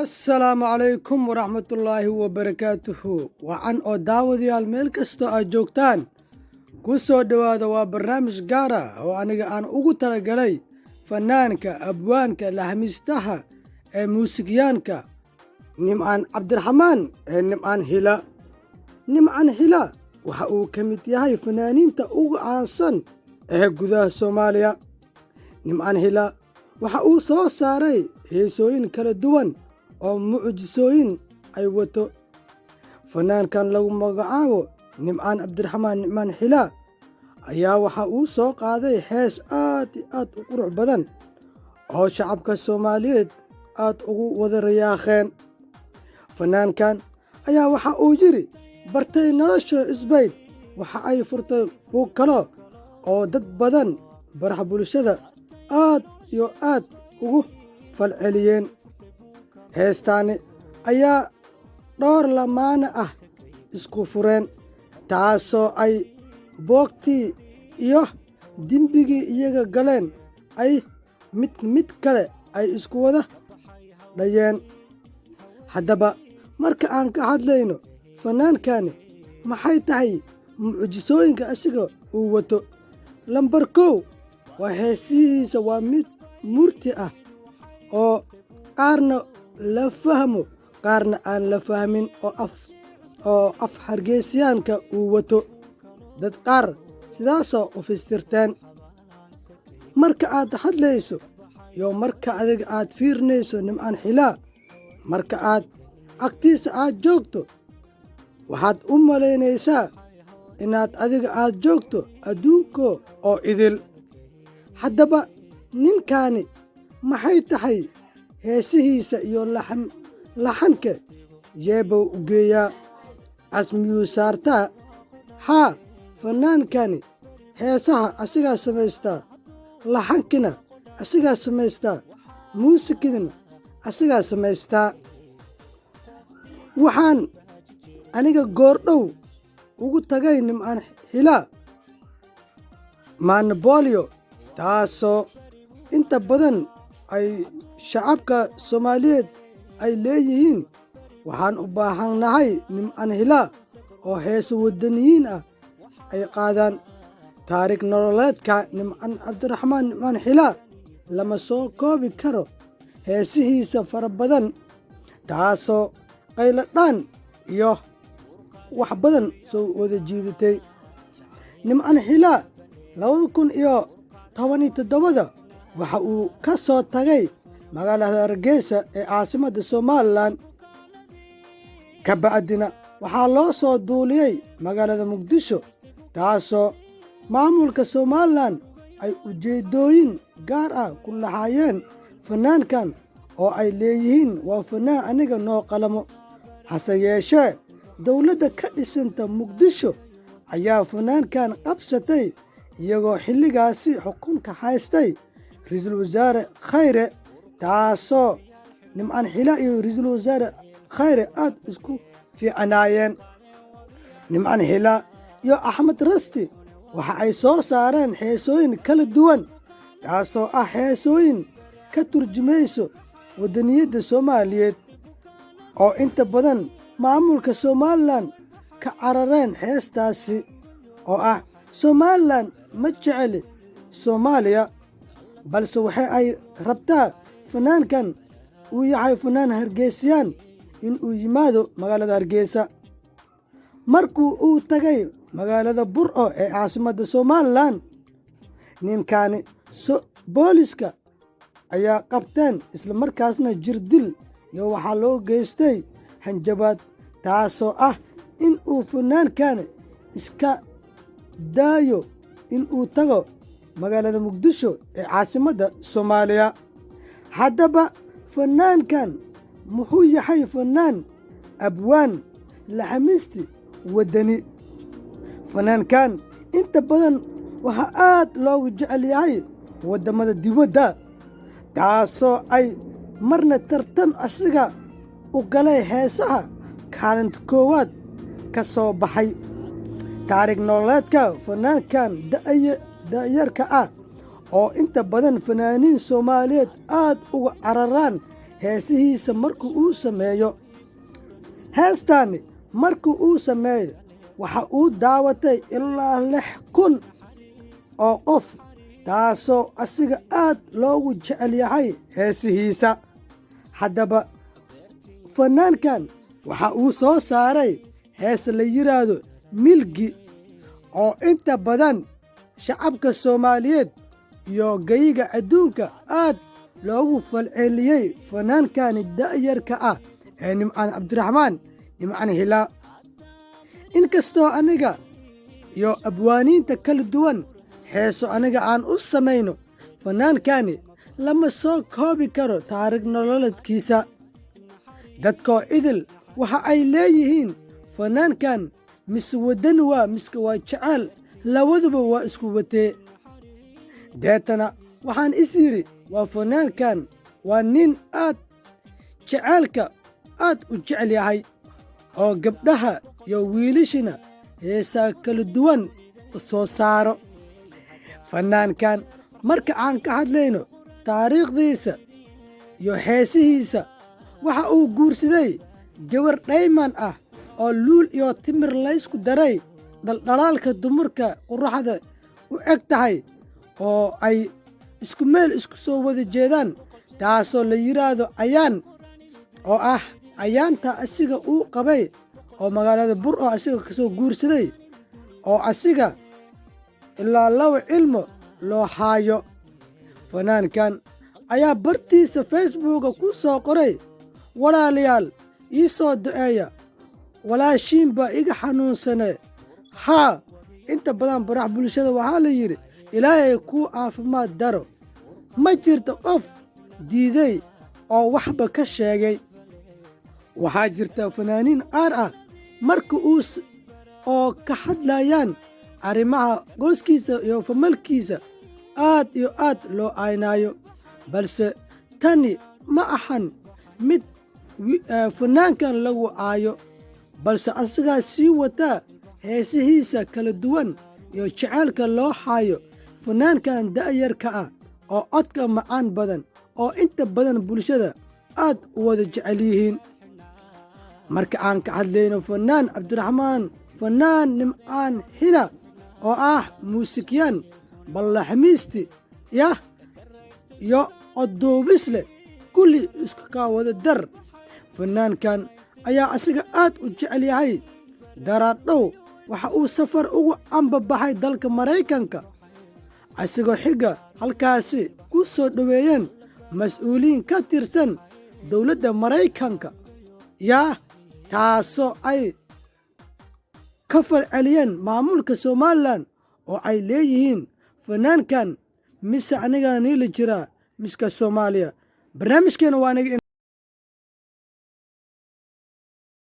asalaamu calaykum waraxmatullaahi wabarakaatuhu wacan oo daawadayaal meel kastoo aad joogtaan ku soo dhowaada waa barnaamij gaar ah oo aniga aan ugu talagalay fanaanka abwaanka lahamistaha ee muusikyaanka nimcaan cabdiraxmaan ee nimcaan hila waxa uu ka mid yahay fanaaniinta ugu caansan ee gudaha soomaaliya. nimcaan hila waxa uu soo saaray heesooyin kala duwan oo mucjisooyin ay wato. fanaankan lagu magacaabo nimcaan cabdiraxmaan nimcaan hila ayaa waxa uu soo qaaday hees aad iyo aad u qurux badan oo shacabka soomaaliyeed aad ugu wada rayaakheen. fanaankan ayaa waxa uu yidhi bartay nolosha isbayd waxa ay furtay buug kalo oo dad badan baraha bulshada aad iyo aad ugu falceliyeen. heestaani ayaa dhowr lamaane ah isku fureen, taasoo ay boogtii iyo dembigii iyaga galeen ay mid kale ay isku wada dhayeen. haddaba marka aan ka hadlayno fanaankani maxay tahay mucjisooyinka asiga uu wato, lambar 1 waa heesihiisa waa mid murti ah oo qaarna la fahmo qaarna aan la fahmin oo af hargeysayaanka uu wato dad qaar sidaasoo u fasirteen. marka aad hadlayso iyo marka adiga aad fiirinayso nimcaan hila, marka aad agtiisa aad joogto waxaad u malaynaysaa inaad adiga aad joogto adduunka oo idil. haddaba ninkani maxay tahay heesihiisa iyo laxanka yeebow u geeyaa, casmiyuu saartaa? haa, fanaankani heesaha asigaa samaystaa, laxankina asigaa samaystaa, muusikadina asigaa samaystaa. waxaan aniga goordhow ugu tagay nimcaan hila maanabolyo, taasoo inta badan ay shacabka soomaaliyeed ay leeyihiin waxaan u baahannahay nimcaan hila oo heeso wadaniyiin ah ay qaadaan. taariikh nololeedka nimcaan cabdiraxmaan nimcaan hila lama soo koobi karo, heesihiisa fara badan taasoo qayladhaan iyo wax badan soo wada jiidatay. nimcaan hila 2017 waxa uu ka soo tagay magaalada hargeysa ee caasimadda somalilan, ka bacdina waxaa loo soo duuliyey magaalada muqdisho, taasoo maamulka somalilan ay ujeeddooyin gaar ah ku lahaayeen fanaankan oo ay leeyihiin waa fanaan aniga noo qalamo. hase yeeshee dowladda ka dhisanta muqdisho ayaa fanaankan qabsatay iyagoo xilligaasi xukunka haystay ra-iisul wasaare khayre, taasoo nimcaan hila iyo ra-iisul wasaare khayre aad isku fiicanaayeen. nimcaan hila iyo axmed rasti waxa ay soo saareen heesooyin kala duwan, taasoo ah heesooyin ka turjumayso wadaniyadda soomaaliyeed oo inta badan maamulka somalilan ka carareen. heestaasi oo ah somalilan ma jeceli soomaaliya, balse waxa ay rabtaa fanaankan uu yahay fanaan hargeysayaan in uu yimaado magaalada hargeysa. markuu uu tagay magaalada burco ee caasimadda somalilan, ninkani booliska ayaa qabteen, islamarkaasna jirdil iyo waxaa loo geystay hanjabaad, taasoo ah in uu fanaankani iska daayo in uu tago magaalada muqdisho ee caasimadda soomaaliya. haddaba fanaankan muxuu yahay fanaan abwaan laxamisti wadani? fanaankan inta badan waxaa aad loogu jecel yahay waddamada dibadda, taasoo ay marna tartan asiga u galay heesaha kaalinta koowaad ka soo baxay. taariikh nololeedka fanaankan da'yarka ah oo inta badan fanaaniin soomaaliyeed aad uga cararaan heesihiisa markuu uu sameeyo. heestaani markuu uu sameeyo waxa uu daawatay ilaa 6,000 oo qof, taasoo asiga aad loogu jecel yahay heesihiisa. haddaba fanaankan waxa uu soo saaray hees la yidhaahdo milgi, oo inta badan shacabka Soomaaliyeed iyo gayiga adduunka aad loogu falceliyey fanaankani da'yarka ah ee Nimcaan Cabdiraxmaan Nimcaan Hilaac. inkastoo aniga iyo abwaaniinta kala duwan heeso aniga aan u samayno, fanaankani lama soo koobi karo taariikh nololeedkiisa. dadkoo idil waxa ay leeyihiin fanaankan mise wadani waa miska waa jecel, labaduba waa isku watee. deetana waxaan is yidhi waa fanaankan waa nin aad jaceylka aad u jecel yahay, oo gabdhaha iyo wiilashina heesaa kala duwan u soo saaro. fanaankan marka aan ka hadlayno taariikhdiisa iyo heesihiisa, waxa uu guursaday gabar dhayman ah oo luul iyo timir laysku daray, dhaldhalaalka dumarka quraxda u eg tahay, oo ay isku meel isku soo wada jeedaan, taasoo la yidhaahdo ayaan, oo ah ayaanta asiga uu qabay oo magaalada Burco asiga ka soo guursaday, oo asiga ilaa 2 cilmo loo haayo. fanaankan ayaa bartiisa Facebooka ku soo qoray, walaalayaal ii soo duceeya, walaashiin baa iga xanuunsane. inta badan barax bulshada waxaa la yidhi ilaahay kuu caafimaad daro, ma jirto qof diiday oo waxba ka sheegay. waxaa jirta fanaaniin qaar ah marka oo ka hadlayaan arrimaha qoyskiisa iyo famalkiisa aad iyo aad loo aynaayo, balse tani ma ahan mid fanaankan lagu aayo, balse asigaa sii wataa heesihiisa kala duwan iyo jaceylka loo haayo fanaankan da'yarka ah oo codka macaan badan, oo inta badan bulshada aad u wada jecel yihiin. marka aan ka hadlayno fanaan Nimcaan Hilaac oo ah muusikyan, ballaxmiisti iyo codduubisle, kulli isku kaa wada dar. fanaankan ayaa asiga aad u jecel yahay. daraadhow waxa uu safar ugu ambabaxay dalka Maraykanka, asigoo xiga halkaasi ku soo dhoweeyeen mas'uuliyiin ka tirsan dowladda Maraykanka, taasoo ay ka falceliyeen maamulka Somalilan, oo ay leeyihiin fanaankan mise aniga niila jiraa miska Soomaaliya. barnaamijkeena waa